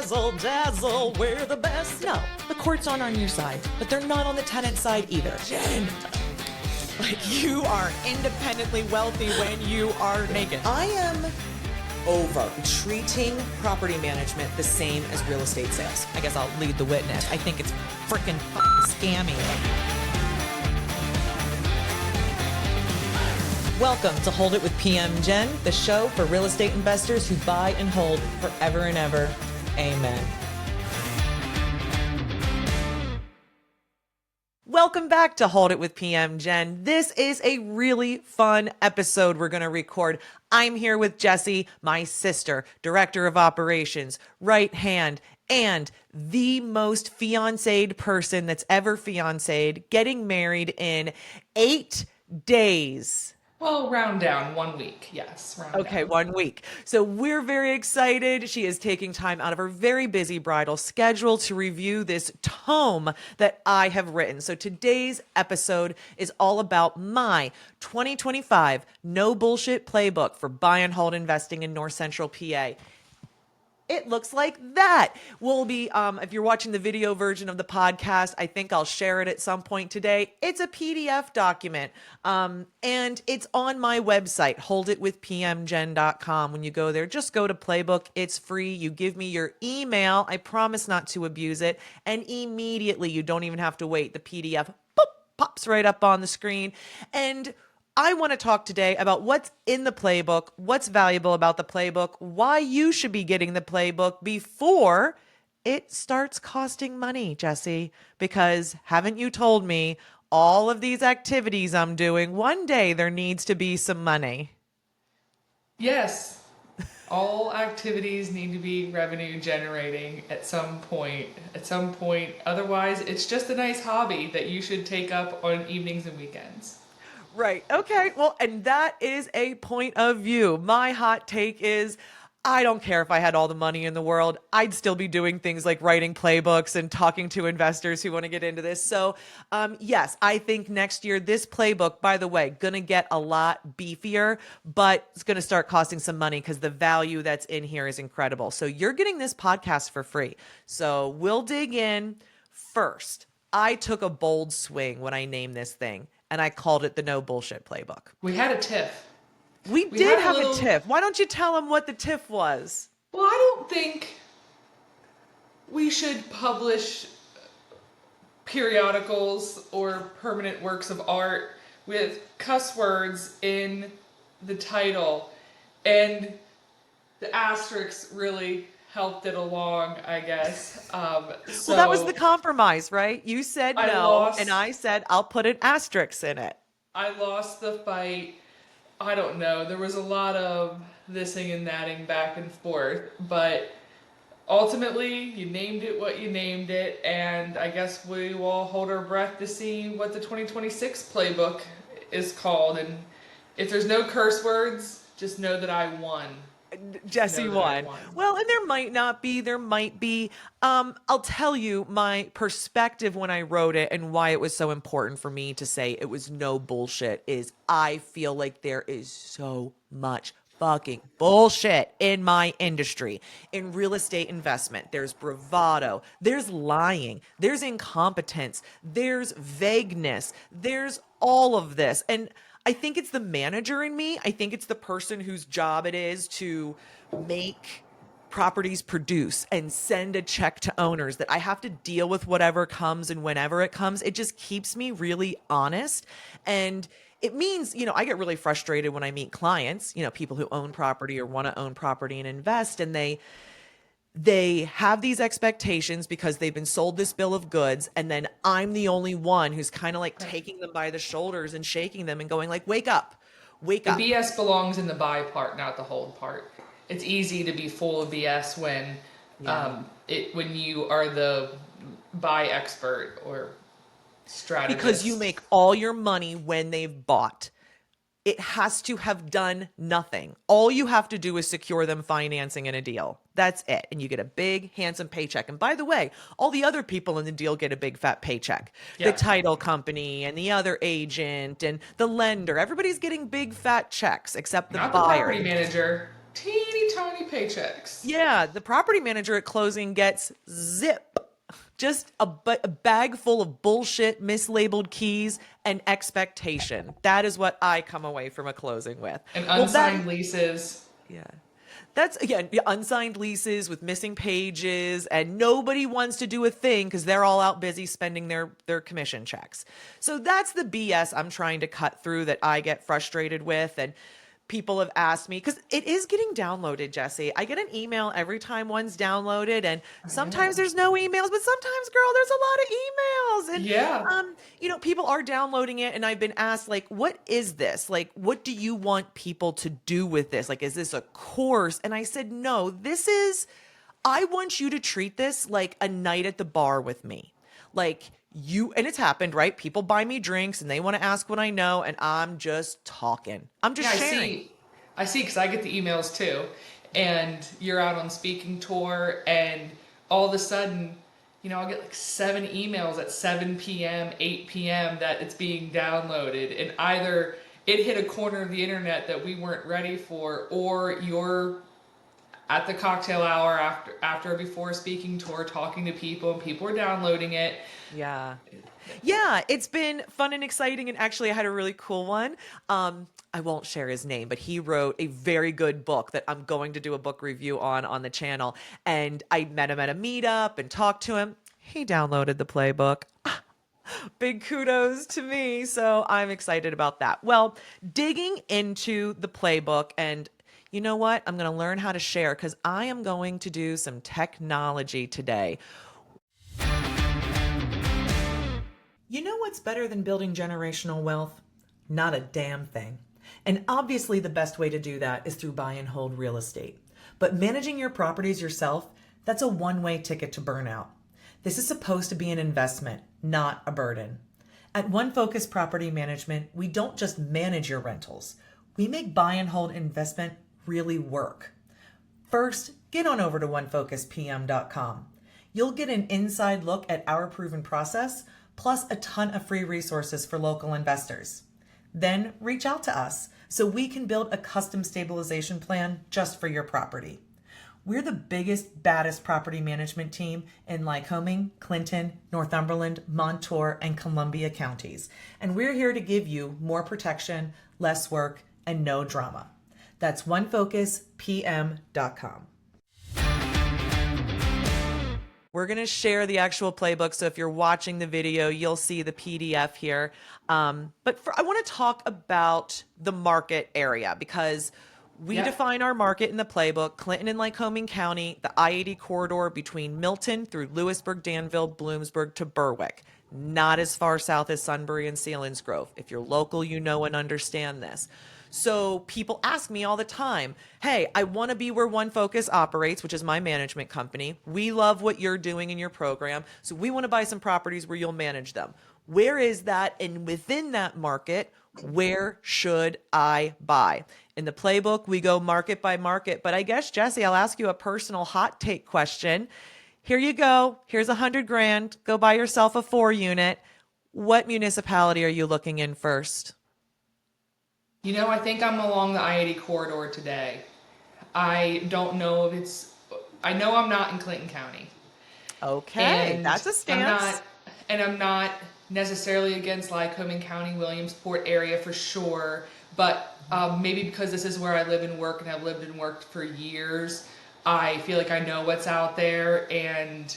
razzle dazzle, we're the best. No, the courts aren't on your side, but they're not on the tenant side either. Jen, like, you are independently wealthy when you are naked. I am over treating property management the same as real estate sales. I guess I'll lead the witness. I think it's freaking scammy. Welcome to Hold It with PM Jen, the show for real estate investors who buy and hold forever and ever. Amen. Welcome back to Hold It with PM Jen. This is a really fun episode we're going to record. I'm here with Jessie, my sister, director of operations, right hand, and the most fiancéed person that's ever fiancéed, getting married in 8 days. Well, round down 1 week. Yes. Okay, 1 week. So we're very excited. She is taking time out of her very busy bridal schedule to review this tome that I have written. So today's episode is all about my 2025 no bullshit playbook for buy and hold investing in North Central PA. It looks like that. We'll be, if you're watching the video version of the podcast, I think I'll share it at some point today. It's a PDF document, and it's on my website, holditwithpmjen.com. When you go there, just go to Playbook. It's free. You give me your email. I promise not to abuse it. And immediately, you don't even have to wait. The PDF pops right up on the screen. And I want to talk today about what's in the playbook, what's valuable about the playbook, why you should be getting the playbook before it starts costing money, Jessie. Because haven't you told me all of these activities I'm doing, one day there needs to be some money? Yes. All activities need to be revenue generating at some point. Otherwise, it's just a nice hobby that you should take up on evenings and weekends. Right. Okay. Well, and that is a point of view. My hot take is I don't care if I had all the money in the world. I'd still be doing things like writing playbooks and talking to investors who want to get into this. So, yes, I think next year, this playbook, by the way, going to get a lot beefier, but it's going to start costing some money because the value that's in here is incredible. So you're getting this podcast for free. So we'll dig in first. I took a bold swing when I named this thing, and I called it the No Bullshit Playbook. We had a tiff. We did have a tiff. Why don't you tell them what the tiff was? Well, I don't think we should publish periodicals or permanent works of art with cuss words in the title. And the asterisks really helped it along, I guess. Well, that was the compromise, right? You said no, and I said I'll put an asterisk in it. I lost the fight. I don't know. There was a lot of thising and thatting back and forth, but ultimately you named it what you named it, and I guess we will hold our breath to see what the 2026 playbook is called. And if there's no curse words, just know that I won. Jessie won. Well, and there might not be, there might be. I'll tell you my perspective when I wrote it and why it was so important for me to say it was no bullshit is I feel like there is so much fucking bullshit in my industry. In real estate investment, there's bravado, there's lying, there's incompetence, there's vagueness, there's all of this. And I think it's the manager in me. I think it's the person whose job it is to make properties produce and send a check to owners that I have to deal with whatever comes and whenever it comes. It just keeps me really honest. And it means, I get really frustrated when I meet clients, people who own property or want to own property and invest, and they have these expectations because they've been sold this bill of goods, and then I'm the only one who's kind of like taking them by the shoulders and shaking them and going like, wake up. The BS belongs in the buy part, not the hold part. It's easy to be full of BS when when you are the buy expert or strategist. Because you make all your money when they've bought. It has to have done nothing. All you have to do is secure them financing in a deal. That's it. And you get a big, handsome paycheck. And by the way, all the other people in the deal get a big, fat paycheck. Yeah. The title company and the other agent and the lender. Everybody's getting big, fat checks except the buyer. The property manager. Teeny tiny paychecks. Yeah, the property manager at closing gets zip. Just a bag full of bullshit, mislabeled keys, and expectation. That is what I come away from a closing with. And Well, that unsigned leases. yeah. That's again unsigned leases with missing pages, and nobody wants to do a thing because they're all out busy spending their commission checks. So that's the BS I'm trying to cut through that I get frustrated with. And people have asked me because it is getting downloaded, Jesse. I get an email every time one's downloaded, and sometimes there's no emails, but sometimes, girl, there's a lot of emails. And Yeah. people are downloading it, and I've been asked, like, what is this? Like, what do you want people to do with this? Like, is this a course? And I said, no, I want you to treat this like a night at the bar with me. Like, and it's happened, right? People buy me drinks and they want to ask what I know, and I'm just talking. I'm just sharing. I see, because I get the emails too. And you're out on speaking tour, and all of a sudden, I'll get like 7 emails at 7 p.m., 8 p.m. that it's being downloaded. And either it hit a corner of the internet that we weren't ready for, or you're at the cocktail hour after or before a speaking tour talking to people, and people are downloading it. Yeah. Yeah, it's been fun and exciting. And actually, I had a really cool one. I won't share his name, but he wrote a very good book that I'm going to do a book review on the channel. And I met him at a meetup and talked to him. He downloaded the playbook. Big kudos to me. So I'm excited about that. Well, digging into the playbook, and you know what? I'm going to learn how to share because I am going to do some technology today. You know what's better than building generational wealth? Not a damn thing. And obviously the best way to do that is through buy and hold real estate. But managing your properties yourself, that's a one-way ticket to burnout. This is supposed to be an investment, not a burden. At One Focus Property Management, we don't just manage your rentals. We make buy and hold investment really work. First, get on over to onefocus.pm.com. You'll get an inside look at our proven process, plus a ton of free resources for local investors. Then reach out to us so we can build a custom stabilization plan just for your property. We're the biggest, baddest property management team in Lycoming, Clinton, Northumberland, Montour, and Columbia counties. And we're here to give you more protection, less work, and no drama. That's onefocus.pm.com. We're going to share the actual playbook. So if you're watching the video, you'll see the PDF here. I want to talk about the market area because we define our market in the playbook: Clinton and Lycoming County, the I-80 corridor between Milton through Lewisburg, Danville, Bloomsburg to Berwick. Not as far south as Sunbury and Selinsgrove. If you're local, you know and understand this. So people ask me all the time, hey, I want to be where One Focus operates, which is my management company. We love what you're doing in your program. So we want to buy some properties where you'll manage them. Where is that? And within that market, where should I buy? In the playbook, we go market by market. But I guess, Jesse, I'll ask you a personal hot take question. Here you go. Here's $100,000. Go buy yourself a 4-unit. What municipality are you looking in first? I think I'm along the I-80 corridor today. I don't know if I know I'm not in Clinton County. Okay, that's a stance. I'm not necessarily against Lycoming County, Williamsport area for sure, but maybe because this is where I live and work and have lived and worked for years, I feel like I know what's out there, and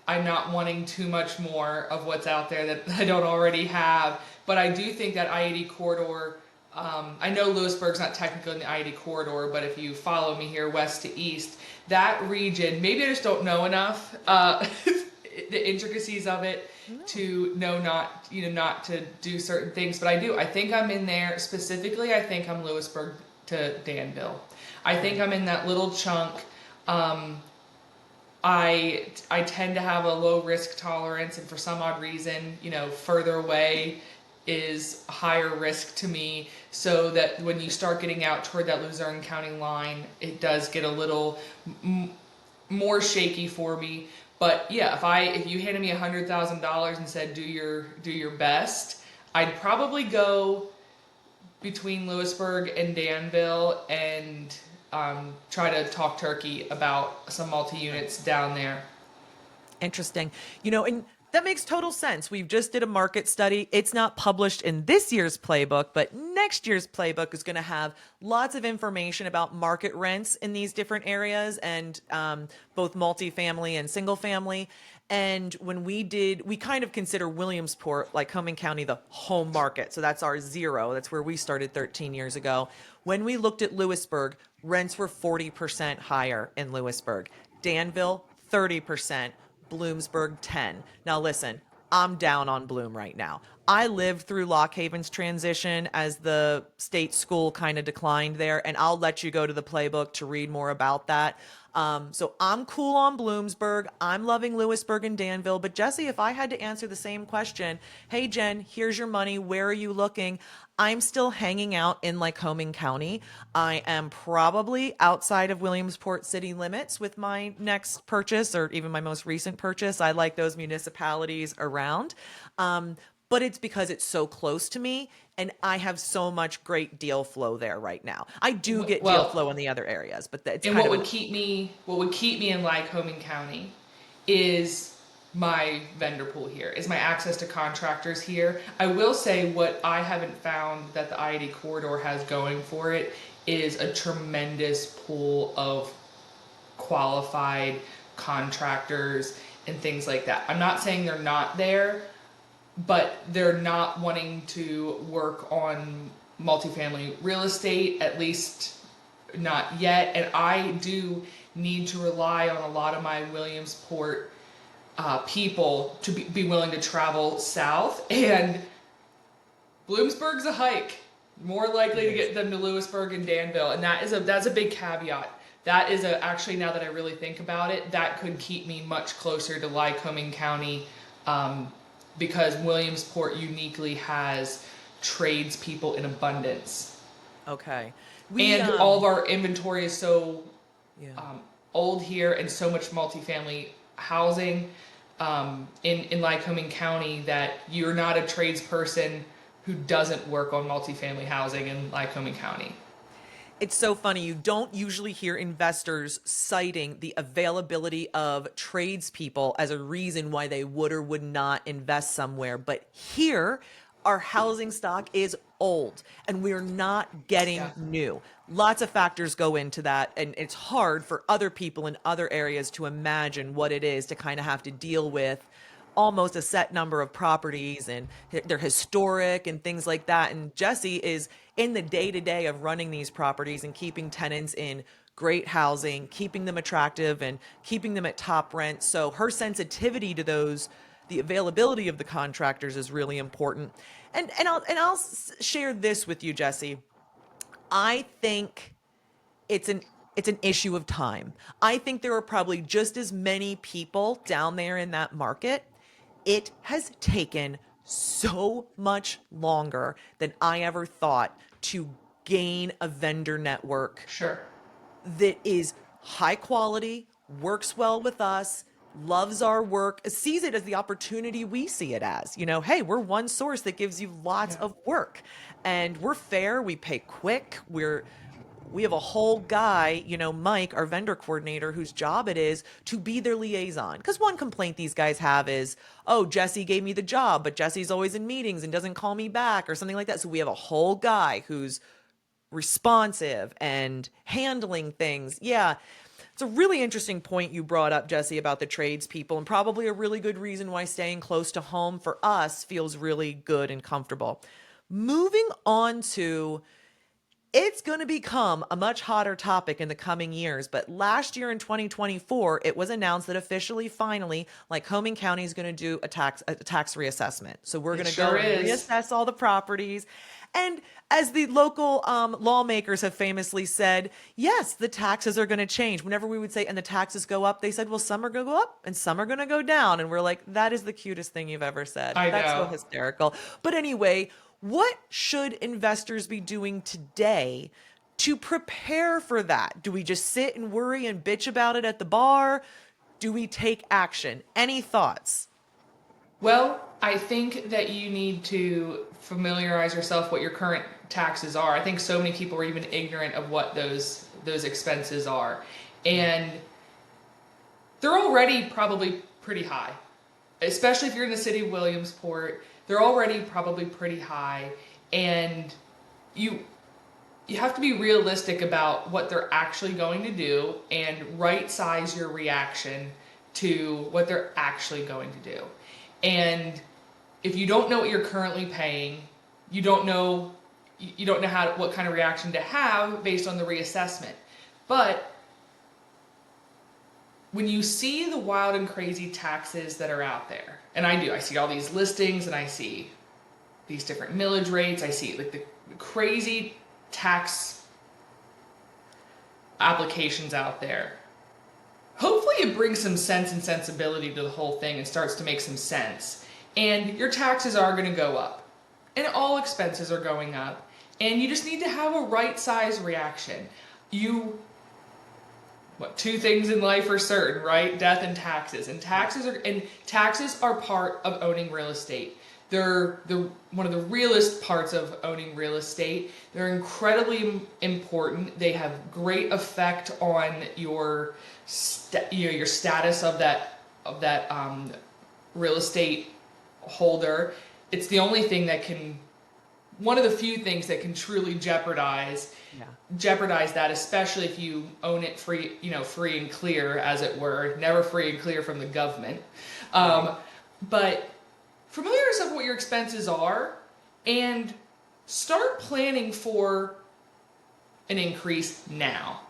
I'm not wanting too much more of what's out there that I don't already have. But I do think that I-80 corridor, I know Lewisburg's not technically in the I-80 corridor, but if you follow me here west to east, that region, maybe I just don't know enough the intricacies of it to know not to do certain things, but I do. I think I'm in there specifically. I think I'm Lewisburg to Danville. I think I'm in that little chunk. I tend to have a low risk tolerance, and for some odd reason, further away is higher risk to me, so that when you start getting out toward that Luzerne County line, it does get a little more shaky for me. But yeah, if you handed me $100,000 and said do your best, I'd probably go between Lewisburg and Danville, and try to talk turkey about some multi-units down there. Interesting. And that makes total sense. We've just did a market study. It's not published in this year's playbook, but next year's playbook is going to have lots of information about market rents in these different areas and both multifamily and single family. And when we kind of consider Williamsport, Lycoming County, the home market. So that's our zero. That's where we started 13 years ago. When we looked at Lewisburg, rents were 40% higher in Lewisburg. Danville, 30%. Bloomsburg 10. Now listen, I'm down on Bloom right now. I lived through Lock Haven's transition as the state school kind of declined there, and I'll let you go to the playbook to read more about that. So I'm cool on Bloomsburg. I'm loving Lewisburg and Danville. But Jesse, if I had to answer the same question, hey Jen, here's your money. Where are you looking? I'm still hanging out in Lycoming County. I am probably outside of Williamsport city limits with my next purchase or even my most recent purchase. I like those municipalities around. But it's because it's so close to me and I have so much great deal flow there right now. I do get deal flow in the other areas, but it's and kind what of would keep me in Lycoming County is my vendor pool here, is my access to contractors here. I will say what I haven't found that the I-80 corridor has going for it is a tremendous pool of qualified contractors and things like that. I'm not saying they're not there, but they're not wanting to work on multifamily real estate, at least not yet. And I do need to rely on a lot of my Williamsport people to be willing to travel south. And Bloomsburg's a hike. More likely to get them to Lewisburg and Danville. And that's a big caveat. That is actually, now that I really think about it, that could keep me much closer to Lycoming County, because Williamsport uniquely has tradespeople in abundance. okay. And all of our inventory is so Yeah. old here, and so much multifamily housing in Lycoming County that you're not a tradesperson who doesn't work on multifamily housing in Lycoming County. It's so funny. You don't usually hear investors citing the availability of tradespeople as a reason why they would or would not invest somewhere. But here, our housing stock is old and we're not getting new. Lots of factors go into that. And it's hard for other people in other areas to imagine what it is to kind of have to deal with almost a set number of properties and they're historic and things like that. And Jesse is in the day to day of running these properties and keeping tenants in great housing, keeping them attractive and keeping them at top rent. So her sensitivity to the availability of the contractors is really important. And I'll share this with you, Jesse. I think it's an issue of time. I think there are probably just as many people down there in that market. It has taken so much longer than I ever thought to gain a vendor network Sure. that is high quality, works well with us, loves our work, sees it as the opportunity we see it as. Hey, we're one source that gives you lots of work. And we're fair, we pay quick, we have a whole guy, Mike, our vendor coordinator, whose job it is to be their liaison. Because one complaint these guys have is, oh, Jesse gave me the job, but Jesse's always in meetings and doesn't call me back or something like that. So we have a whole guy who's responsive and handling things. Yeah. It's a really interesting point you brought up, Jesse, about the tradespeople, and probably a really good reason why staying close to home for us feels really good and comfortable. Moving on to, it's going to become a much hotter topic in the coming years, but last year in 2024, it was announced that officially, finally, Lycoming County is going to do a tax reassessment. So we're going to go and reassess all the properties. And as the local lawmakers have famously said, yes, the taxes are going to change. Whenever we would say, and the taxes go up, they said, well, some are going to go up and some are going to go down. And we're like, that is the cutest thing you've ever said. That's so hysterical. But anyway, what should investors be doing today to prepare for that? Do we just sit and worry and bitch about it at the bar? Do we take action? Any thoughts? Well, I think that you need to familiarize yourself what your current taxes are. I think so many people are even ignorant of what those expenses are. And they're already probably pretty high. Especially if you're in the city of Williamsport, they're already probably pretty high, and you you have to be realistic about what they're actually going to do and right size your reaction to what they're actually going to do. And if you don't know what you're currently paying, you don't know you don't know what kind of reaction to have based on the reassessment. But when you see the wild and crazy taxes that are out there, and I see all these listings and I see these different millage rates, I see like the crazy tax applications out there. Hopefully it brings some sense and sensibility to the whole thing and starts to make some sense. And your taxes are going to go up. And all expenses are going up. And you just need to have a right size reaction. Two things in life are certain, right? Death and taxes. And taxes are part of owning real estate. They're one of the realest parts of owning real estate. They're incredibly important. They have great effect on your your status of that real estate holder. It's the only thing that can, one of the few things that can truly jeopardize that, especially if you own it free and clear, as it were, never free and clear from the government. But familiarize yourself with what your expenses are and start planning for an increase now.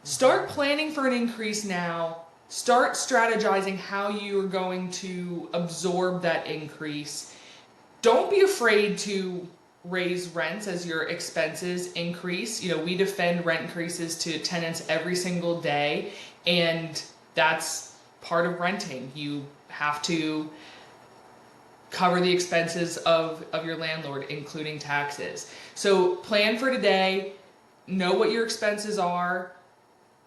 Start planning for an increase now. Start strategizing how you're going to absorb that increase. Don't be afraid to raise rents as your expenses increase. We defend rent increases to tenants every single day, and that's part of renting. You have to cover the expenses of your landlord, including taxes. So plan for today, know what your expenses are,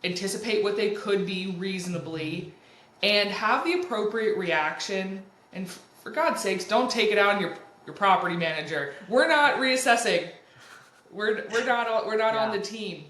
anticipate what they could be reasonably, and have the appropriate reaction. And for God's sakes, don't take it out on your property manager. We're not reassessing. We're not on the team.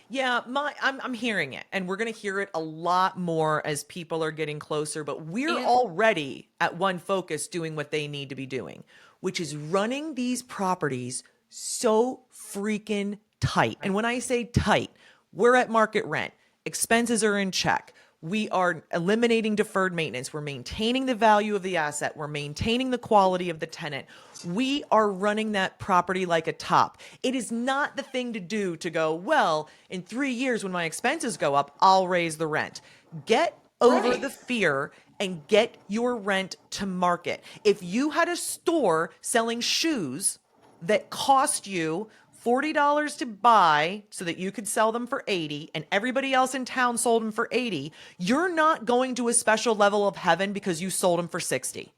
Yeah, I'm hearing it, and we're going to hear it a lot more as people are getting closer, but we're already at One Focus doing what they need to be doing, which is running these properties so freaking tight. And when I say tight, we're at market rent. Expenses are in check. We are eliminating deferred maintenance. We're maintaining the value of the asset. We're maintaining the quality of the tenant. We are running that property like a top. It is not the thing to do to go, well, in 3 years when my expenses go up, I'll raise the rent. Get over the fear and get your rent to market. If you had a store selling shoes that cost you $40 to buy so that you could sell them for $80 and everybody else in town sold them for $80, you're not going to a special level of heaven because you sold them for $60.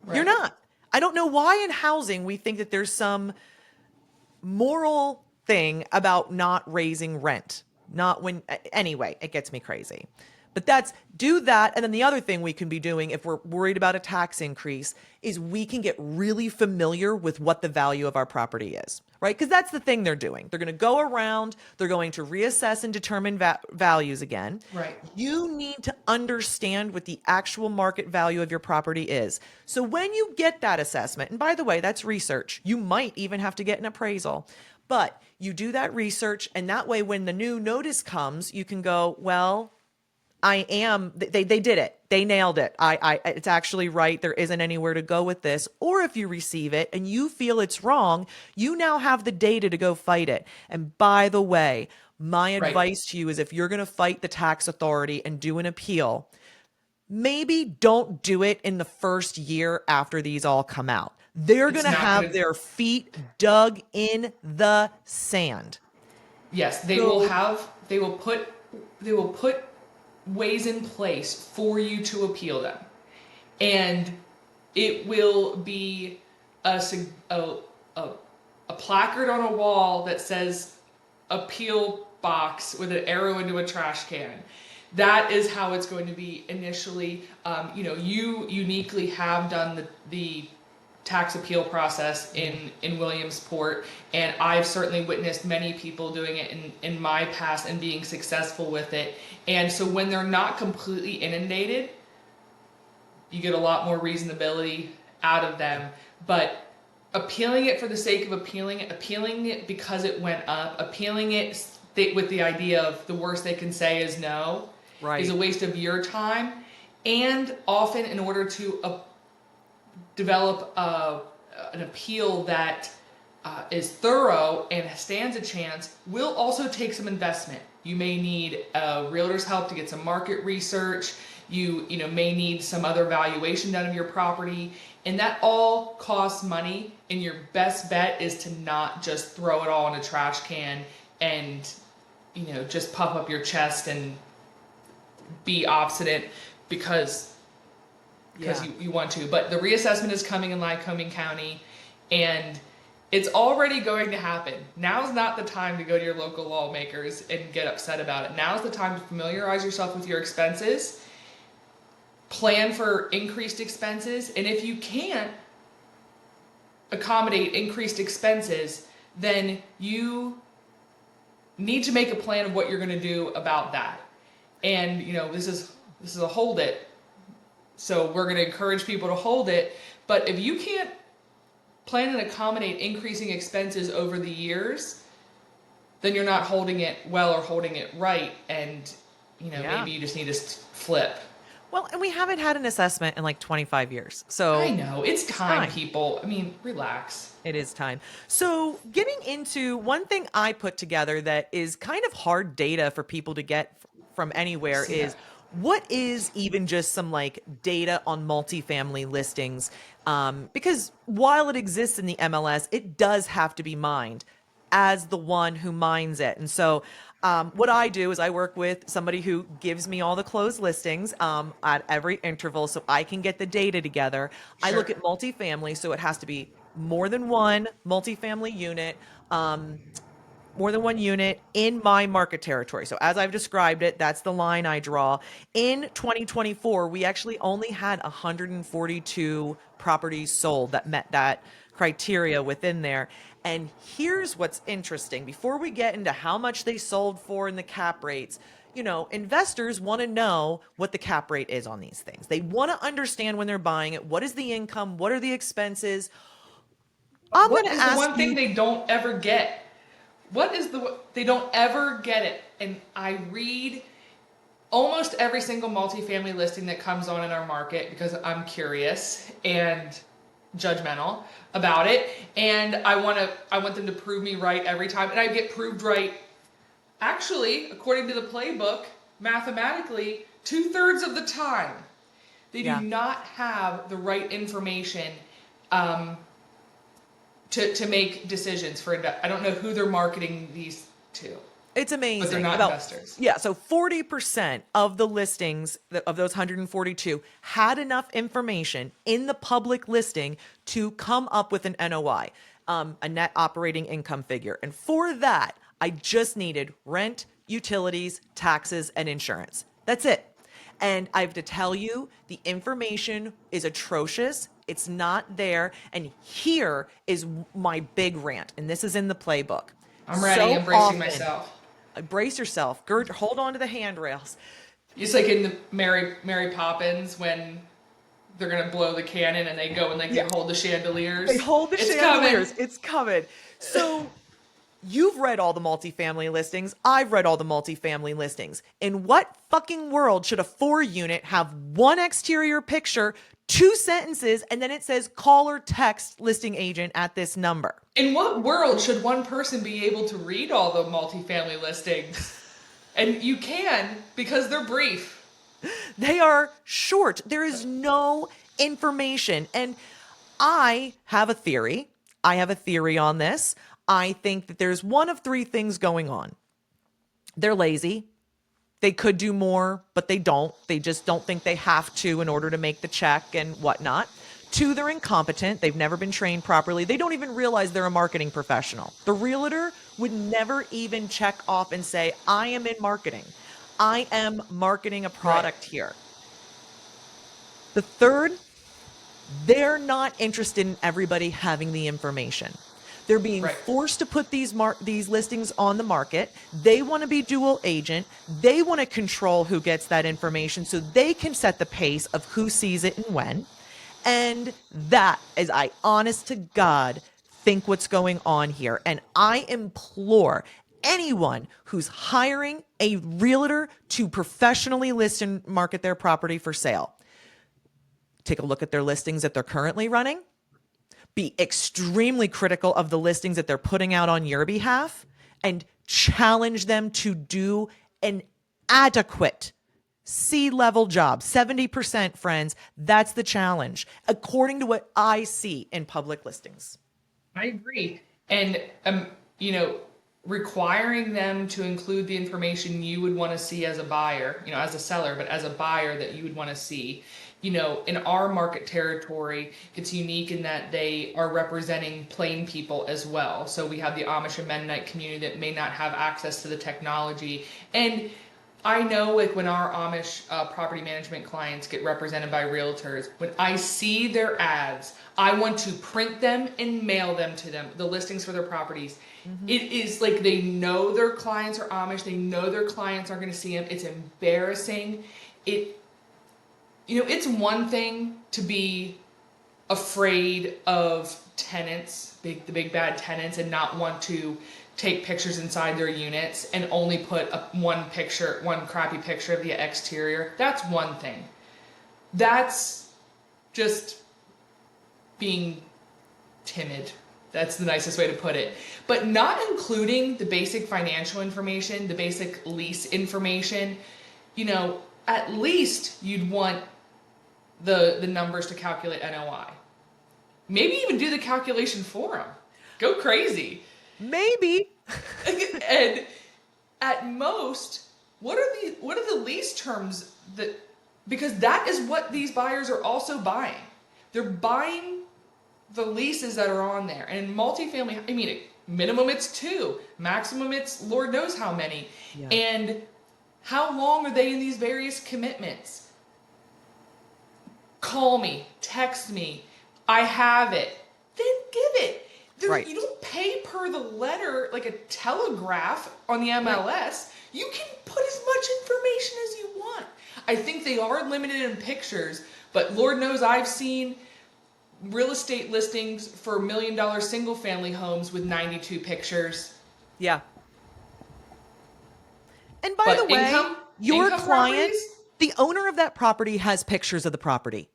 Right. You're not. I don't know why in housing we think that there's some moral thing about not raising rent. Anyway, it gets me crazy. But do that. And then the other thing we can be doing if we're worried about a tax increase is we can get really familiar with what the value of our property is, right? Because that's the thing they're doing. They're going to go around, they're going to reassess and determine values again. Right. You need to understand what the actual market value of your property is. So when you get that assessment, and by the way, that's research. You might even have to get an appraisal. But you do that research, and that way when the new notice comes, you can go, well, they did it. They nailed it. It's actually right. There isn't anywhere to go with this. Or if you receive it and you feel it's wrong, you now have the data to go fight it. And by the way, my advice to you is if you're going to fight the tax authority and do an appeal, maybe don't do it in the first year after these all come out. They're going to have their feet dug in the sand. Yes, they will put ways in place for you to appeal them, and it will be a placard on a wall that says appeal box with an arrow into a trash can. that is how it's going to be initially. You uniquely have done the tax appeal process in Williamsport, and I've certainly witnessed many people doing it in my past and being successful with it. And so when they're not completely inundated, you get a lot more reasonability out of them. But appealing it for the sake of appealing it because it went up, appealing it with the idea of the worst they can say is no, Right. is a waste of your time. And often, in order to develop an appeal that is thorough and stands a chance, will also take some investment. You may need a realtor's help to get some market research. You may need some other valuation done of your property, and that all costs money. And your best bet is to not just throw it all in a trash can and just puff up your chest and be obstinate because you want to. But the reassessment is coming in Lycoming County, and it's already going to happen. Now's not the time to go to your local lawmakers and get upset about it. Now's the time to familiarize yourself with your expenses, plan for increased expenses, and if you can't accommodate increased expenses, then you need to make a plan of what you're going to do about that. And this is a hold it. So we're going to encourage people to hold it. But if you can't plan and accommodate increasing expenses over the years, then you're not holding it well or holding it right. And maybe you just need to flip. Well, and we haven't had an assessment in like 25 years. So I know, it's time, people. I mean, relax. It is time. So getting into one thing I put together that is kind of hard data for people to get from anywhere is what is even just some like data on multifamily listings? Because while it exists in the MLS, it does have to be mined as the one who mines it. And so what I do is I work with somebody who gives me all the closed listings at every interval so I can get the data together. Sure. I look at multifamily, so it has to be more than one multifamily unit, more than one unit in my market territory. So as I've described it, that's the line I draw. In 2024, we actually only had 142 properties sold that met that criteria within there. And here's what's interesting. Before we get into how much they sold for and the cap rates, investors want to know what the cap rate is on these things. They want to understand when they're buying it, what is the income, what are the expenses. I'm going to ask the one you, thing they don't ever get? They don't ever get it. And I read almost every single multifamily listing that comes on in our market because I'm curious and judgmental about it, and I want them to prove me right every time, and I get proved right. Actually, according to the playbook, mathematically, 2/3 of the time, they do not have the right information to make decisions for. I don't know who they're marketing these to. It's amazing. But they're not investors. Yeah, so 40% of the listings of those 142 had enough information in the public listing to come up with an NOI, a net operating income figure. And for that, I just needed rent, utilities, taxes, and insurance. That's it. And I have to tell you, the information is atrocious. It's not there. And here is my big rant, and this is in the playbook. I'm ready. So I'm bracing often, myself. Brace yourself. Gird, hold on to the handrails. It's like in the Mary Poppins when they're gonna blow the cannon and they go and they hold the chandeliers. They hold the chandeliers. It's coming. So you've read all the multifamily listings. I've read all the multifamily listings. In what fucking world should a 4-unit have one exterior picture, 2 sentences, and then it says call or text listing agent at this number? In what world should one person be able to read all the multifamily listings? And you can, because they're brief. They are short. There is no information. And I have a theory. I have a theory on this. I think that there's one of 3 things going on. They're lazy. They could do more, but they don't. They just don't think they have to in order to make the check and whatnot. 2, they're incompetent. They've never been trained properly. They don't even realize they're a marketing professional. The realtor would never even check off and say, I am in marketing. I am marketing a Right. product here. The third, they're not interested in everybody having the information. They're being Right. forced to put these listings on the market. They want to be dual agent. They want to control who gets that information so they can set the pace of who sees it and when. And that is, I honest to God, think what's going on here. And I implore anyone who's hiring a realtor to professionally list and market their property for sale, take a look at their listings that they're currently running, be extremely critical of the listings that they're putting out on your behalf, and challenge them to do an adequate C-level job. 70%, friends, that's the challenge, according to what I see in public listings. I agree. And, you know, requiring them to include the information you would want to see as a buyer, you know, as a seller, but as a buyer that you would want to see. You know, in our market territory, it's unique in that they are representing plain people as well. So we have the Amish and Mennonite community that may not have access to the technology. And I know, like, when our Amish property management clients get represented by realtors, when I see their ads, I want to print them and mail them to them, the listings for their properties. It is like they know their clients are Amish, they know their clients aren't going to see them. It's embarrassing. You know, it's one thing to be afraid of tenants, the big bad tenants, and not want to take pictures inside their units and only put one crappy picture of the exterior. That's one thing. That's just being timid. That's the nicest way to put it. But not including the basic financial information, the basic lease information, you know, at least you'd want the numbers to calculate NOI. Maybe even do the calculation for them. Go crazy. Maybe. And at most, what are the lease terms that, because that is what these buyers are also buying. They're buying the leases that are on there. And in multifamily, I mean, minimum it's 2, maximum it's Lord knows how many. Yeah. And how long are they in these various commitments? Call me, text me, I have it. Then give it. Right. You don't pay per the letter like a telegraph on the MLS. Right. You can put as much information as you want. I think they are limited in pictures, but Lord knows I've seen real estate listings for $1 million single family homes with 92 pictures. Yeah. And by the way, your client, the owner of that property, has pictures of the property.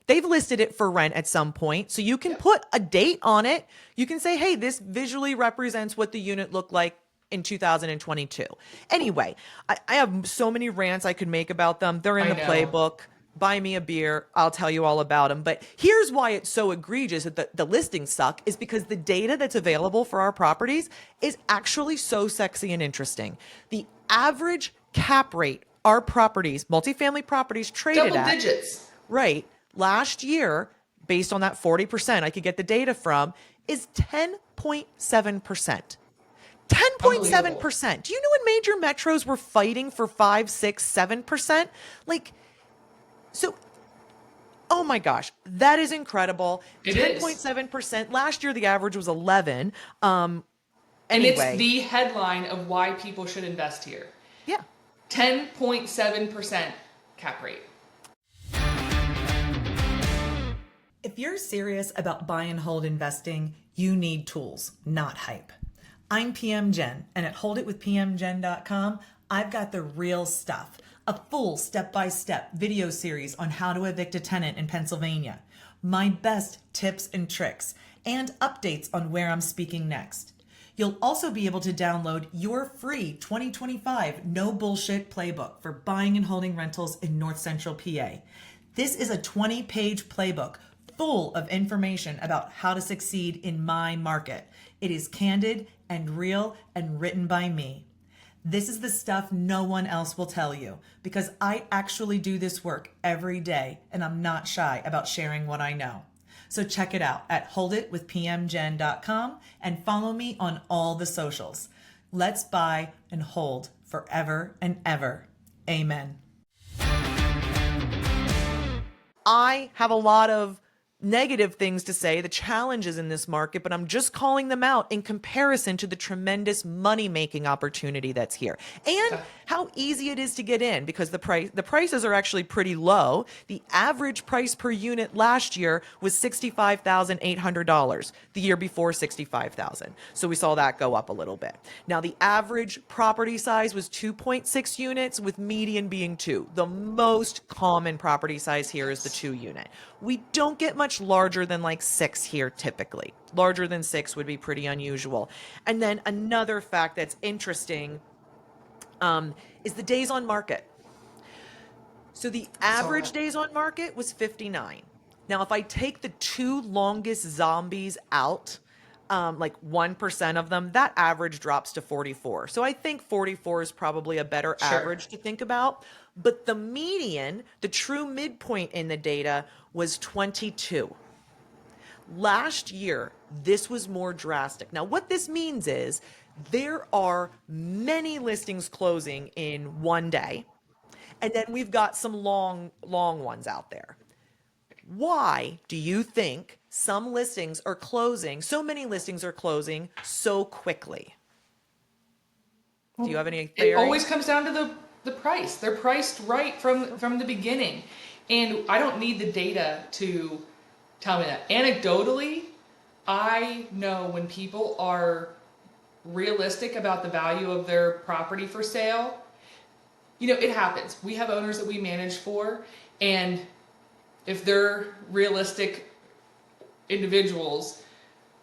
They've listed it for rent at some point. So you can put a date on it. You can say, hey, this visually represents what the unit looked like in 2022. Anyway, I have so many rants I could make about them. They're in the playbook. Buy me a beer. I'll tell you all about them. But here's why it's so egregious that the listings suck, is because the data that's available for our properties is actually so sexy and interesting. The average cap rate our properties, multifamily properties, traded double at digits. Right. Last year, based on that 40% I could get the data from, is 10.7%. 10.7%. Do you know when major metros were fighting for 5, 6, 7%? Like, so, oh my gosh, that is incredible. 10.7%. Last year, the average was 11. And it's the headline of why people should invest here. Yeah. 10.7% cap rate. If you're serious about buy and hold investing, you need tools, not hype. I'm PM Jen, and at holditwithpmjen.com, I've got the real stuff. A full step-by-step video series on how to evict a tenant in Pennsylvania, my best tips and tricks, and updates on where I'm speaking next. You'll also be able to download your free 2025 no bullshit playbook for buying and holding rentals in North Central PA. This is a 20-page playbook full of information about how to succeed in my market. It is candid and real and written by me. This is the stuff no one else will tell you, because I actually do this work every day and I'm not shy about sharing what I know. So check it out at holditwithpmjen.com and follow me on all the socials. Let's buy and hold forever and ever. Amen. I have a lot of negative things to say, the challenges in this market, but I'm just calling them out in comparison to the tremendous money-making opportunity that's here and how easy it is to get in, because the prices are actually pretty low. The average price per unit last year was $65,800. The year before, $65,000. So we saw that go up a little bit. Now the average property size was 2.6 units, with median being 2. The most common property size here is the 2 unit. We don't get much larger than like 6 here typically. Larger than 6 would be pretty unusual. And then another fact that's interesting is the days on market. So the average days on market was 59. Now, if I take the 2 longest zombies out, like 1% of them, that average drops to 44. So I think 44 is probably a better average to think about. But the median, the true midpoint in the data, was 22. Last year, this was more drastic. Now, what this means is there are many listings closing in one day, and then we've got some long ones out there. Why do you think some listings are closing, so many listings are closing so quickly? Do you have any theory? It always comes down to the price. They're priced right from the beginning. And I don't need the data to tell me that. Anecdotally, I know when people are realistic about the value of their property for sale. You know, it happens. We have owners that we manage for, and if they're realistic individuals,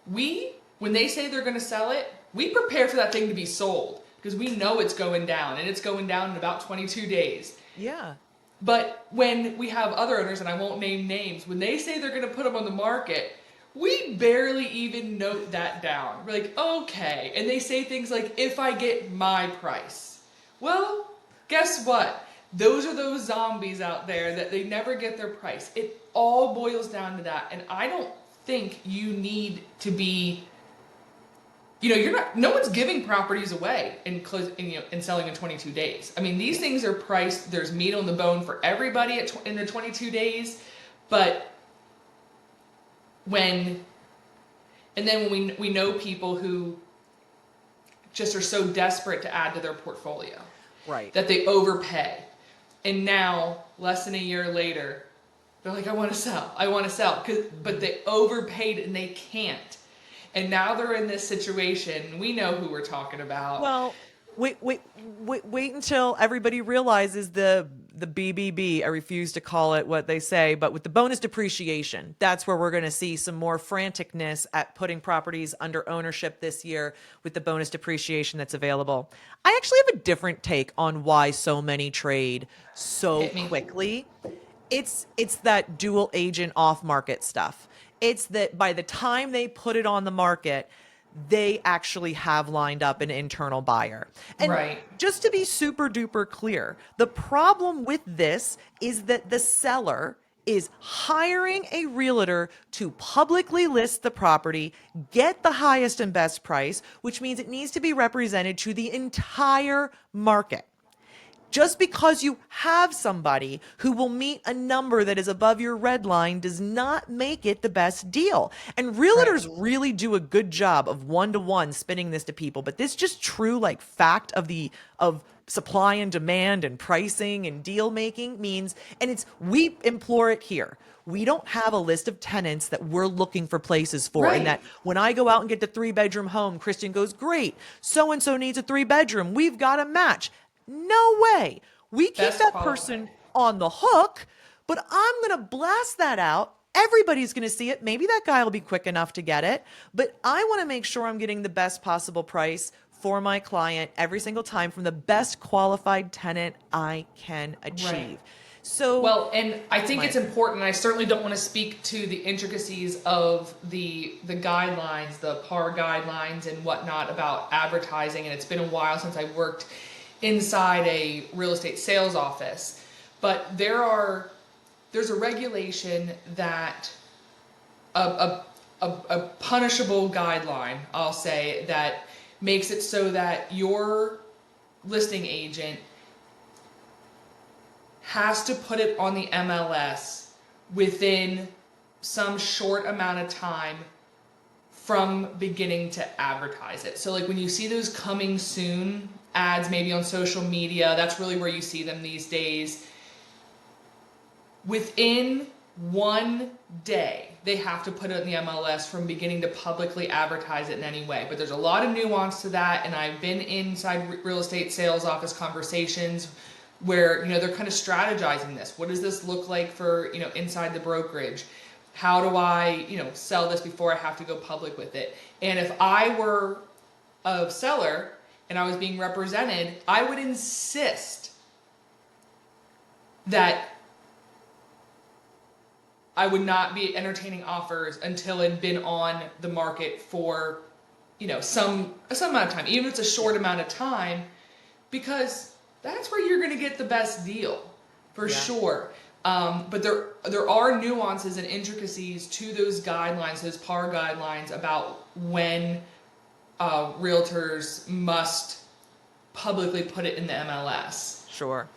when they say they're going to sell it, we prepare for that thing to be sold, because we know it's going down, and it's going down in about 22 days. Yeah. But when we have other owners, and I won't name names, when they say they're going to put them on the market, we barely even note that down. We're like, okay. And they say things like, if I get my price. Well, guess what? Those are those zombies out there that they never get their price. It all boils down to that. And I don't think you need to be, no one's giving properties away and selling in 22 days. I mean, these things are priced, there's meat on the bone for everybody in the 22 days. But when we know people who just are so desperate to add to their portfolio, right, that they overpay. And now, less than a year later, they're like, I want to sell. But they overpaid and they can't. And now they're in this situation. We know who we're talking about. Well, wait until everybody realizes the BBB. I refuse to call it what they say, but with the bonus depreciation, that's where we're going to see some more franticness at putting properties under ownership this year with the bonus depreciation that's available. I actually have a different take on why so many trade so quickly. It's that dual agent off market stuff. It's that by the time they put it on the market, they actually have lined up an internal buyer. And just to be super duper clear, the problem with this is that the seller is hiring a realtor to publicly list the property, get the highest and best price, which means it needs to be represented to the entire market. Just because you have somebody who will meet a number that is above your red line does not make it the best deal. And realtors really do a good job of one-to-one spinning this to people, but this just true like fact of supply and demand and pricing and deal making means, and we implore it here. We don't have a list of tenants that we're looking for places for. And that when I go out and get the 3-bedroom home, Kristen goes, great, so-and-so needs a 3-bedroom. We've got a match. No way. We keep that person on the hook, but I'm going to blast that out. Everybody's going to see it. Maybe that guy will be quick enough to get it, but I want to make sure I'm getting the best possible price for my client every single time from the best qualified tenant I can achieve. So, well, and I think it's important. I certainly don't want to speak to the intricacies of the guidelines, the PAR guidelines and whatnot about advertising. And it's been a while since I worked inside a real estate sales office, but there's a regulation that a punishable guideline, I'll say, that makes it so that your listing agent has to put it on the MLS within some short amount of time from beginning to advertise it. So like when you see those coming soon ads, maybe on social media, that's really where you see them these days. Within 1 day, they have to put it in the MLS from beginning to publicly advertise it in any way. But there's a lot of nuance to that, and I've been inside real estate sales office conversations where, you know, they're kind of strategizing this. What does this look like for, you know, inside the brokerage? How do I, you know, sell this before I have to go public with it? And if I were a seller and I was being represented, I would insist that I would not be entertaining offers until it had been on the market for, you know, some amount of time, even if it's a short amount of time, because that's where you're going to get the best deal for sure. But there are nuances and intricacies to those guidelines, those PAR guidelines, about when realtors must publicly put it in the MLS. Sure.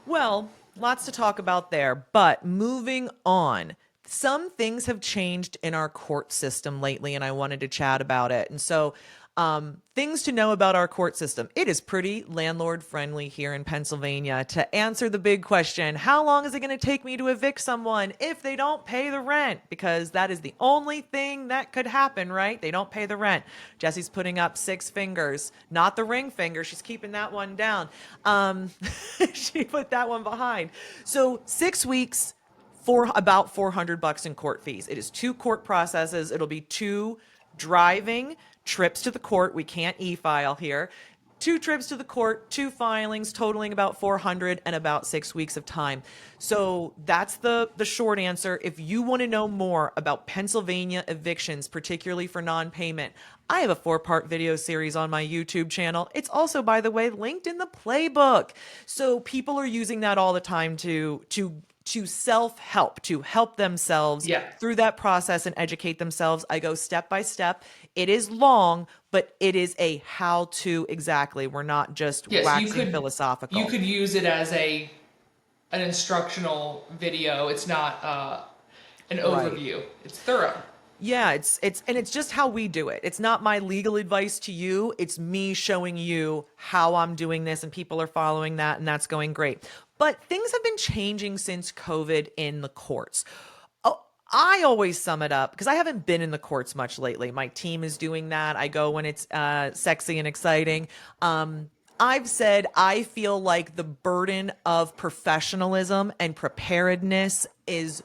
Well, lots to talk about there, but moving on. Some things have changed in our court system lately, and I wanted to chat about it. And so, things to know about our court system. It is pretty landlord friendly here in Pennsylvania. To answer the big question, how long is it going to take me to evict someone if they don't pay the rent? Because that is the only thing that could happen, right? They don't pay the rent. Jesse's putting up 6 fingers, not the ring finger. She's keeping that one down. She put that one behind. So 6 weeks for about $400 in court fees. It is 2 court processes. It'll be 2 driving trips to the court. We can't e-file here. 2 trips to the court, 2 filings, totaling about $400 and about 6 weeks of time. So that's the short answer. If you want to know more about Pennsylvania evictions, particularly for non-payment, I have a 4-part video series on my YouTube channel. It's also, by the way, linked in the playbook. So people are using that all the time to self-help, to help themselves through that process and educate themselves. I go step by step. It is long, but it is a how-to exactly. We're not just waxing philosophical. You could use it as an instructional video. It's not an overview. Right. It's thorough. Yeah, it's just how we do it. It's not my legal advice to you. It's me showing you how I'm doing this, and people are following that, and that's going great. But things have been changing since COVID in the courts. I always sum it up because I haven't been in the courts much lately. My team is doing that. I go when it's sexy and exciting. I've said I feel like the burden of professionalism and preparedness is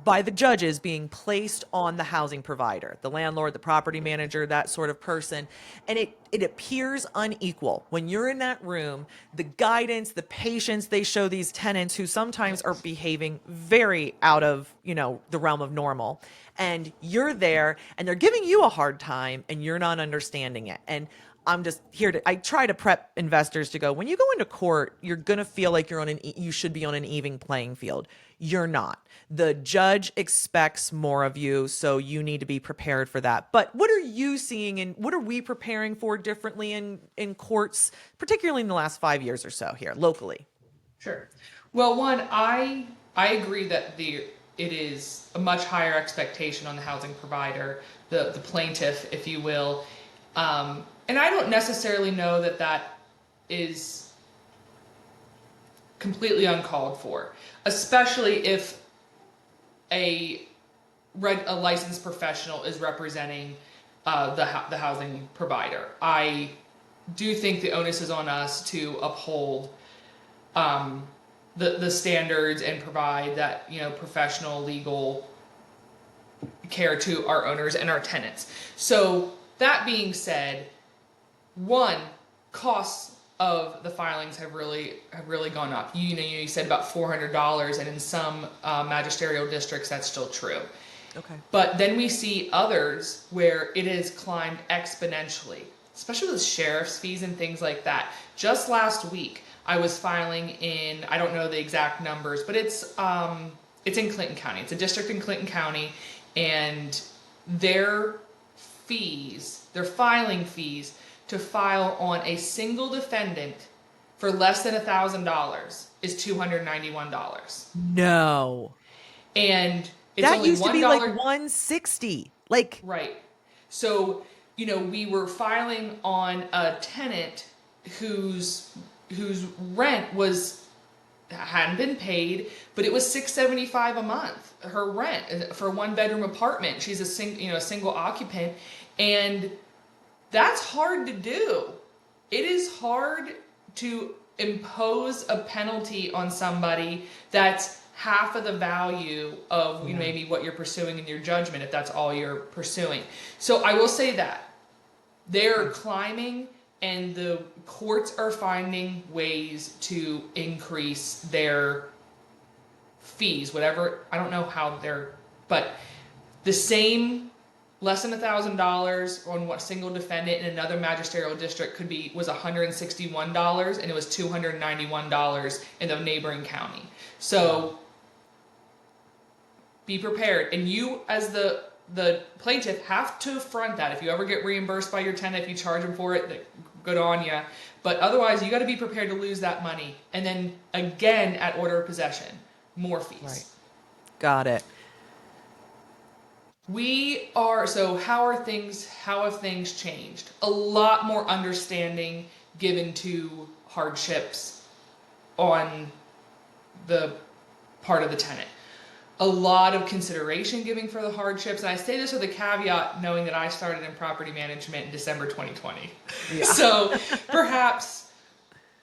by the judges being placed on the housing provider, the landlord, the property manager, that sort of person. And it appears unequal. When you're in that room, the guidance, the patience they show these tenants who sometimes are behaving very out of, the realm of normal. And you're there and they're giving you a hard time and you're not understanding it. And I'm just here I try to prep investors to go, when you go into court, you're going to feel like you should be on an even playing field. You're not. The judge expects more of you, so you need to be prepared for that. But what are you seeing and what are we preparing for differently in courts, particularly in the last 5 years or so here locally? Sure. Well, one, I agree that it is a much higher expectation on the housing provider, the plaintiff, if you will. And I don't necessarily know that is completely uncalled for, especially if a licensed professional is representing the housing provider. I do think the onus is on us to uphold the standards and provide that professional legal care to our owners and our tenants. So that being said, one, costs of the filings have really gone up. You said about $400, and in some magisterial districts that's still true. Okay. But then we see others where it has climbed exponentially, especially with sheriff's fees and things like that. Just last week, I was filing in, I don't know the exact numbers, but it's in Clinton County. It's a district in Clinton County, and their filing fees to file on a single defendant for less than $1,000 is $291. No. And it's That only used to be like $1. 160. Like, Right. So, we were filing on a tenant whose rent hadn't been paid, but it was $675 a month. Her rent for a 1-bedroom apartment. She's a single occupant, and that's hard to do. It is hard to impose a penalty on somebody that's half of the value of maybe what you're pursuing in your judgment, if that's all you're pursuing. So I will say that they're climbing, and the courts are finding ways to increase their fees, whatever. I don't know how but the same less than $1,000 on what single defendant in another magisterial district was $161, and it was $291 in the neighboring county. So be prepared, and you as the plaintiff have to front that. If you ever get reimbursed by your tenant, if you charge them for it, good on you. But otherwise, you got to be prepared to lose that money, and then again at order of possession, more fees. right. Got it. How have things changed? A lot more understanding given to hardships on the part of the tenant. A lot of consideration given for the hardships. And I say this with a caveat, knowing that I started in property management in December 2020. Yeah. So perhaps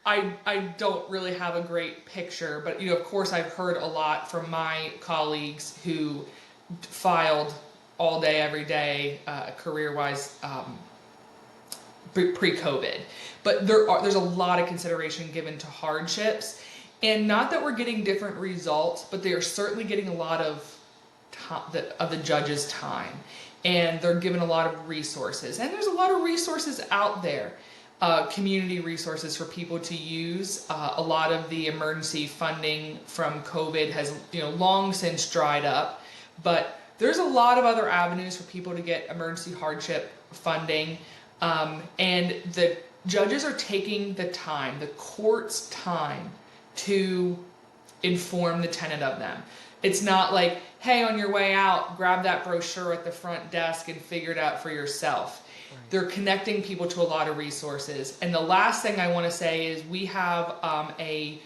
I don't really have a great picture, but of course I've heard a lot from my colleagues who filed all day, every day, career-wise, pre-COVID. But there's a lot of consideration given to hardships. And not that we're getting different results, but they are certainly getting a lot of the judge's time. And they're given a lot of resources. And there's a lot of resources out there, community resources for people to use. A lot of the emergency funding from COVID has long since dried up. But there's a lot of other avenues for people to get emergency hardship funding. And the judges are taking the time, the court's time, to inform the tenant of them. It's not like, hey, on your way out, grab that brochure at the front desk and figure it out for yourself. Right. They're connecting people to a lot of resources. And the last thing I want to say is we have a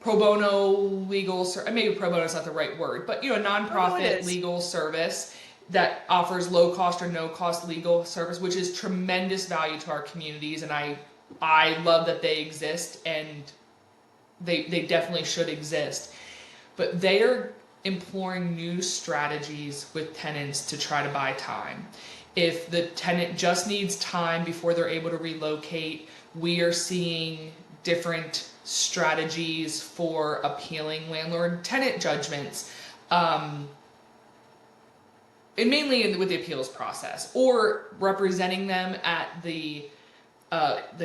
pro bono legal, maybe pro bono is not the right word, but a nonprofit legal service that offers low cost or no cost legal service, which is tremendous value to our communities. And I love that they exist, and they definitely should exist. But they are employing new strategies with tenants to try to buy time. If the tenant just needs time before they're able to relocate, we are seeing different strategies for appealing landlord-tenant judgments, and mainly with the appeals process, or representing them at the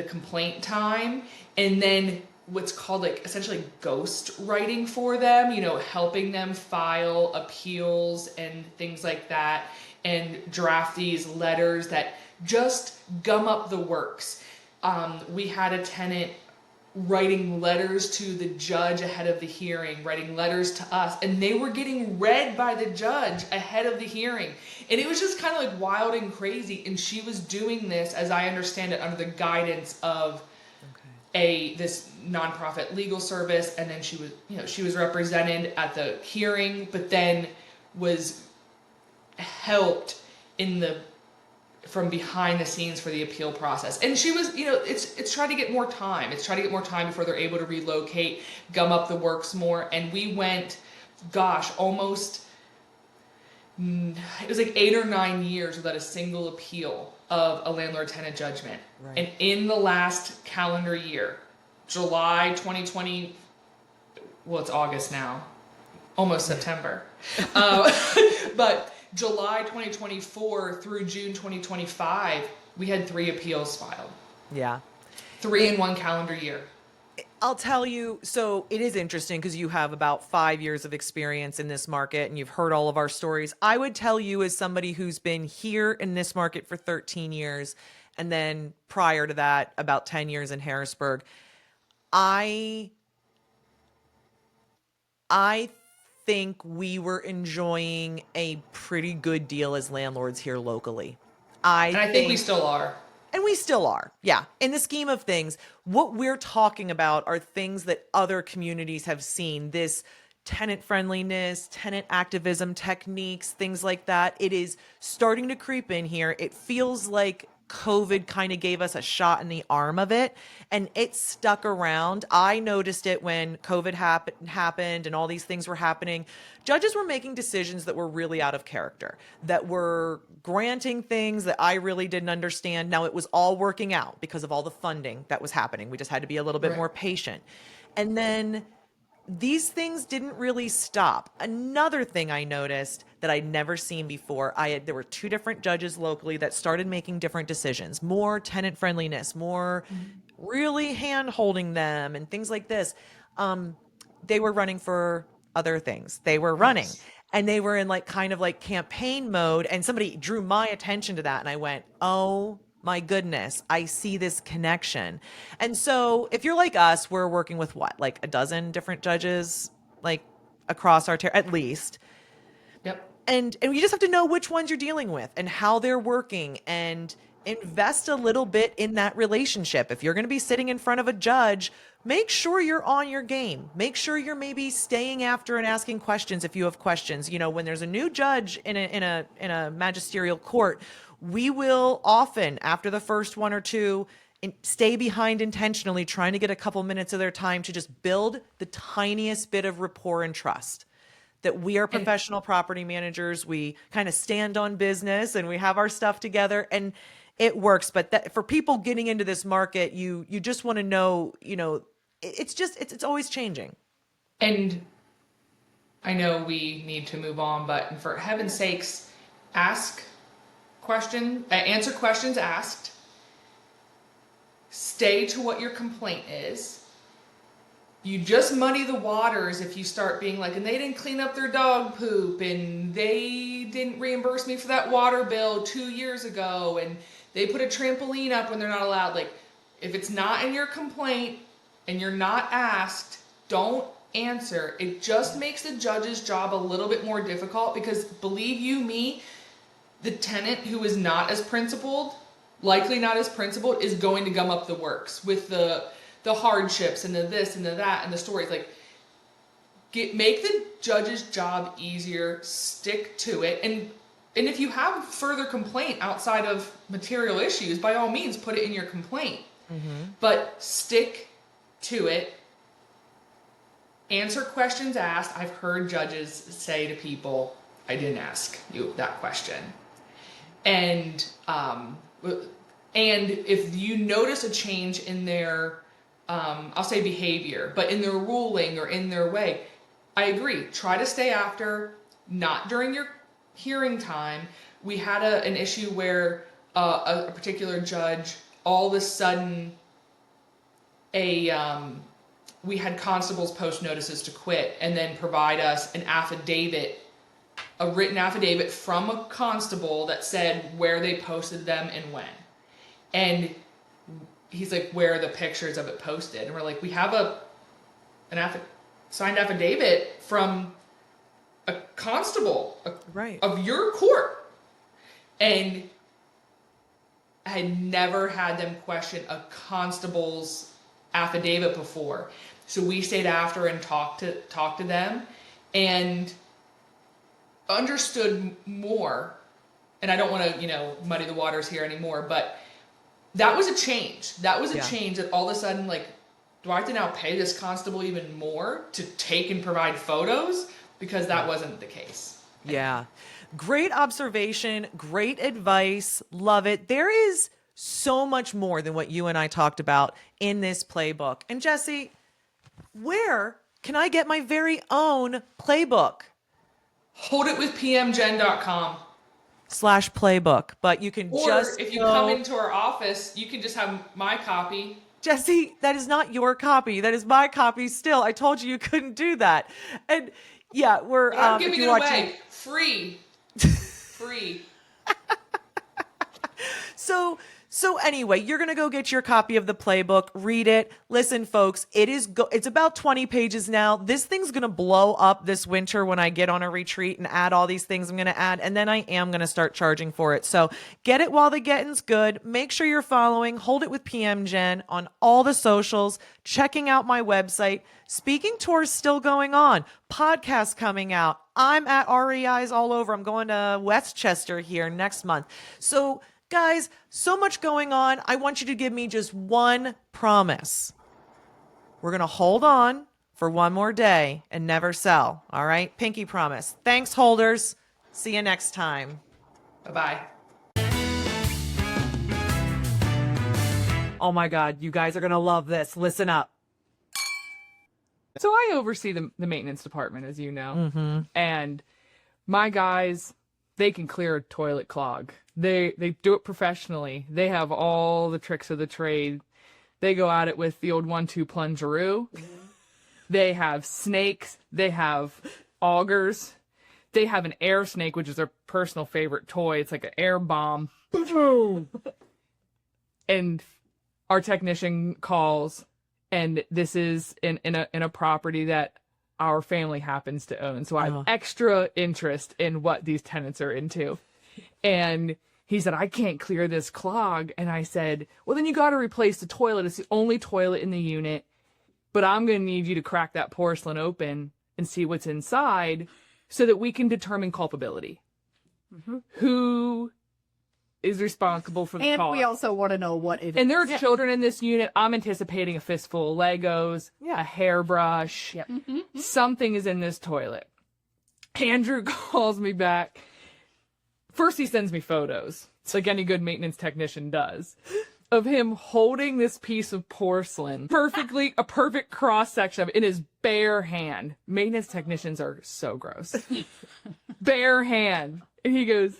complaint time, and then what's called essentially ghost writing for them, helping them file appeals and things like that, and draft these letters that just gum up the works. We had a tenant writing letters to the judge ahead of the hearing, writing letters to us, and they were getting read by the judge ahead of the hearing. And it was just kind of wild and crazy. And she was doing this, as I understand it, under the guidance of this nonprofit legal service. And then she was represented at the hearing, but then was helped from behind the scenes for the appeal process. And she was, it's trying to get more time. It's trying to get more time before they're able to relocate, gum up the works more. And we went, almost, it was 8 or 9 years without a single appeal of a landlord-tenant judgment. Right. And in the last calendar year, July 2020, well, it's August now, almost September. But July 2024 through June 2025, we had 3 appeals filed. Yeah. 3 in 1 calendar year. I'll tell you, so it is interesting because you have about 5 years of experience in this market and you've heard all of our stories. I would tell you, as somebody who's been here in this market for 13 years and then prior to that, about 10 years in Harrisburg. I I think we were enjoying a pretty good deal as landlords here locally. I And I think we think still are. and we still are. Yeah. In the scheme of things, what we're talking about are things that other communities have seen. This tenant friendliness, tenant activism techniques, things like that. It is starting to creep in here. It feels like COVID kind of gave us a shot in the arm of it, and it stuck around. I noticed it when COVID happened and all these things were happening. Judges were making decisions that were really out of character, that were granting things that I really didn't understand. Now, it was all working out because of all the funding that was happening. We just had to be a little bit Right. more patient. And then these things didn't really stop. Another thing I noticed that I'd never seen before, there were two different judges locally that started making different decisions, more tenant friendliness, more really hand holding them and things like this. They were running for other things. They were running Yes. and they were in like kind of like campaign mode, and somebody drew my attention to that and I went, "Oh my goodness, I see this connection." And so if you're like us, we're working with what, like a dozen different judges, like across our at least. Yep. And you just have to know which ones you're dealing with and how they're working, and invest a little bit in that relationship. If you're going to be sitting in front of a judge, make sure you're on your game. Make sure you're maybe staying after and asking questions if you have questions. You know, when there's a new judge in a magisterial court, we will often, after the first one or two, stay behind intentionally, trying to get a couple minutes of their time to just build the tiniest bit of rapport and trust. That we are professional property managers. We kind of stand on business and we have our stuff together and it works. But that, for people getting into this market, you just want to know, it's always changing. And I know we need to move on, but for heaven's sakes, answer questions asked. Stay to what your complaint is. You just muddy the waters if you start being like, and they didn't clean up their dog poop, and they didn't reimburse me for that water bill 2 years ago, and they put a trampoline up when they're not allowed. Like, if it's not in your complaint and you're not asked, don't answer. It just makes the judge's job a little bit more difficult because, believe you me, the tenant who is not as principled, likely not as principled, is going to gum up the works with the hardships and the this and the that and the stories. Like, make the judge's job easier, stick to it, and if you have further complaint outside of material issues, by all means put it in your complaint. But stick to it. Answer questions asked. I've heard judges say to people, "I didn't ask you that question." And if you notice a change in their I'll say behavior, but in their ruling or in their way, I agree. Try to stay after, not during your hearing time. We had an issue where a particular judge, all of a sudden, we had constables post notices to quit and then provide us an affidavit, a written affidavit from a constable that said where they posted them and when. And he's like, "Where are the pictures of it posted?" And we're like, "We have an signed affidavit from a constable Right. of your court." And I had never had them question a constable's affidavit before. So we stayed after and talked to them and understood more. And I don't want to, muddy the waters here anymore, but that was a change. That was a Yeah. change that all of a sudden, like, do I have to now pay this constable even more to take and provide photos? Because that wasn't the case. Yeah. Great observation. Great advice. Love it. There is so much more than what you and I talked about in this playbook. And Jesse, where can I get my very own playbook? Holditwithpmgen.com. /playbook, but you can Or just if you go... come into our office, you can just have my copy. Jesse, that is not your copy. That is my copy still. I told you couldn't do that. And yeah, we're I'm if giving you're it watching... away. Free. Free. So So anyway, you're going to go get your copy of the playbook, read it. Listen, folks, it's about 20 pages now. This thing's going to blow up this winter when I get on a retreat and add all these things I'm going to add. And then I am going to start charging for it. So get it while the getting's good. Make sure you're following Hold It with PM Jen on all the socials, checking out my website. Speaking tours still going on. Podcasts coming out. I'm at REIs all over. I'm going to Westchester here next month. So guys, so much going on. I want you to give me just one promise. We're going to hold on for one more day and never sell. All right? Pinky promise. Thanks, holders. See you next time. Bye-bye. Oh my God, you guys are going to love this. Listen up. So I oversee the maintenance department, as you know, and my guys, they can clear a toilet clog. They do it professionally. They have all the tricks of the trade. They go at it with the old 1-2 plungeroo. They have snakes. They have augers. They have an air snake, which is their personal favorite toy. It's like an air bomb. And our technician calls, and this is in a property that our family happens to own. So I have extra interest in what these tenants are into. And he said, I can't clear this clog. And I said, well, then you got to replace the toilet. It's the only toilet in the unit. But I'm going to need you to crack that porcelain open and see what's inside so that we can determine culpability. Who is responsible for the And cause. we also want to know what it is. And there are children in this unit. I'm anticipating a fistful of Legos, a hairbrush. Yep. Something is in this toilet. Andrew calls me back. First, he sends me photos. It's like any good maintenance technician does. Of him holding this piece of porcelain, a perfect cross section of it in his bare hand. Maintenance technicians are so gross. Bare hand. And he goes,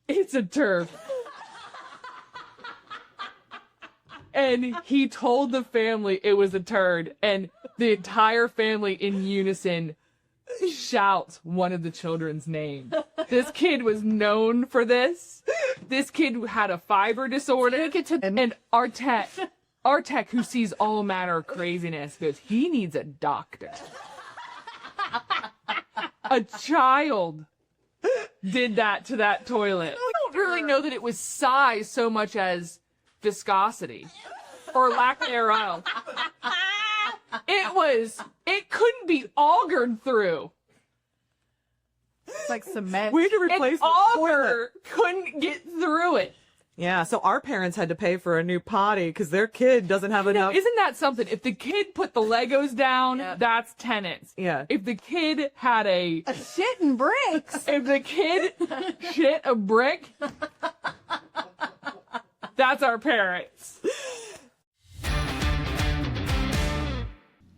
it's a turf. And he told the family it was a turd. And the entire family in unison shouts one of the children's names. This kid was known for this. This kid had a fiber disorder. And our tech, who sees all manner of craziness, goes, he needs a doctor. A child did that to that toilet. I don't really know that it was size so much as viscosity or lack thereof. It couldn't be augured through. It's like cement. We had to An replace the toilet. auger couldn't get through it. Yeah, so our parents had to pay for a new potty because their kid doesn't have enough. Isn't that something? If the kid put the Legos down, that's tenants. Yeah. If the kid had A shit and bricks. if the kid shit a brick, that's our parents.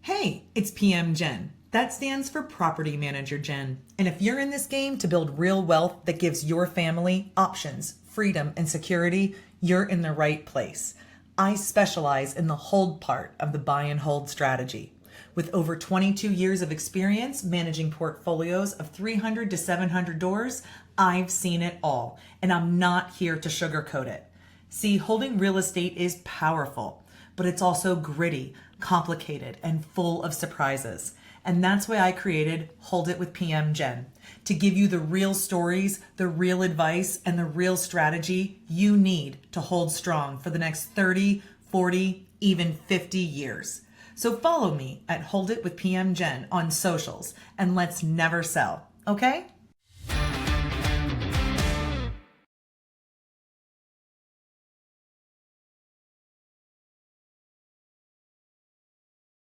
Hey, it's PM Jen. That stands for Property Manager Jen. And if you're in this game to build real wealth that gives your family options, freedom, and security, you're in the right place. I specialize in the hold part of the buy and hold strategy. With over 22 years of experience managing portfolios of 300 to 700 doors, I've seen it all, and I'm not here to sugarcoat it. See, holding real estate is powerful, but it's also gritty, complicated, and full of surprises. And that's why I created Hold It with PM Jen, to give you the real stories, the real advice, and the real strategy you need to hold strong for the next 30, 40, even 50 years. So follow me at Hold It with PM Jen on socials, and let's never sell, okay?